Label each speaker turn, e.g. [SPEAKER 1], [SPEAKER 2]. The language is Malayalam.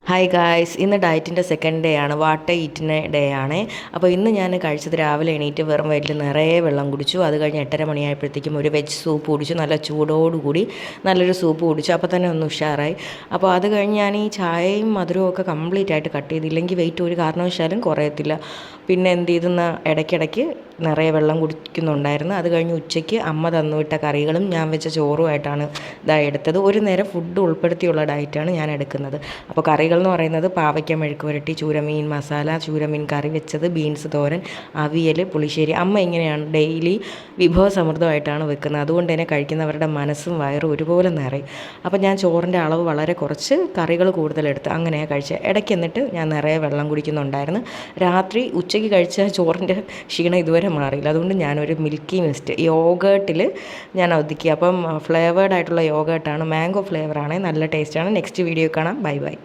[SPEAKER 1] ഹായ് ഗായ്സ്, ഇന്ന് ഡയറ്റിൻ്റെ സെക്കൻഡ് ഡേ ആണ്. വാട്ടർ ഈറ്റിന് ഡേ ആണ്. അപ്പോൾ ഇന്ന് ഞാൻ കഴിച്ചത് രാവിലെ എണീറ്റ് വെറും വയറ്റിൽ നിറയെ വെള്ളം കുടിച്ചു. അത് കഴിഞ്ഞ് 8:30 മണിയായപ്പോഴത്തേക്കും ഒരു വെജ് സൂപ്പ് കുടിച്ചു. നല്ല ചൂടോടുകൂടി നല്ലൊരു സൂപ്പ് കുടിച്ചു. അപ്പോൾ തന്നെ ഒന്ന് ഉഷാറായി. അപ്പോൾ അത് കഴിഞ്ഞ് ഞാൻ ഈ ചായയും മധുരവും ഒക്കെ കംപ്ലീറ്റ് ആയിട്ട് കട്ട് ചെയ്തില്ലെങ്കിൽ വെയിറ്റ് ഒരു കാരണവശാലും കുറയത്തില്ല. പിന്നെ എന്ത് ചെയ്തെന്ന ഇടയ്ക്കിടയ്ക്ക് നിറയെ വെള്ളം കുടിക്കുന്നുണ്ടായിരുന്നു. അത് കഴിഞ്ഞ് ഉച്ചയ്ക്ക് അമ്മ തന്നുവിട്ട കറികളും ഞാൻ വെച്ച ചോറുമായിട്ടാണ് എടുത്തത്. ഒരു നേരം ഫുഡ് ഉൾപ്പെടുത്തിയുള്ള ഡയറ്റാണ് ഞാൻ എടുക്കുന്നത്. അപ്പോൾ കറികൾ എന്ന് പറയുന്നത് പാവയ്ക്ക മെഴുക്ക് പുരട്ടി, ചൂരമീൻ മസാല, ചൂരമീൻ കറി വെച്ചത്, ബീൻസ് തോരൻ, അവിയൽ, പുളിശ്ശേരി. അമ്മ ഇങ്ങനെയാണ് ഡെയിലി വിഭവസമൃദ്ധമായിട്ടാണ് വെക്കുന്നത്. അതുകൊണ്ട് തന്നെ കഴിക്കുന്നവരുടെ മനസ്സും വയറും ഒരുപോലെ നിറയും. അപ്പോൾ ഞാൻ ചോറിൻ്റെ അളവ് വളരെ കുറച്ച്, കറികൾ കൂടുതലെടുത്ത് അങ്ങനെയാണ് കഴിച്ചത്. ഇടയ്ക്ക് എന്നിട്ട് ഞാൻ നിറയെ വെള്ളം കുടിക്കുന്നുണ്ടായിരുന്നു. രാത്രി ഉച്ചയ്ക്ക് കഴിച്ച ചോറിൻ്റെ ക്ഷീണം ഇതുവരെ മാറിയില്ല. അതുകൊണ്ട് ഞാനൊരു മിൽക്കി മിസ്റ്റ് യോഗേട്ടിൽ ഞാൻ ഒതുക്കി. അപ്പം ഫ്ലേവേർഡ് ആയിട്ടുള്ള യോഗേട്ടാണ്, മാംഗോ ഫ്ലേവറാണ്, നല്ല ടേസ്റ്റാണ്. നെക്സ്റ്റ് വീഡിയോ കാണാം. Bye bye.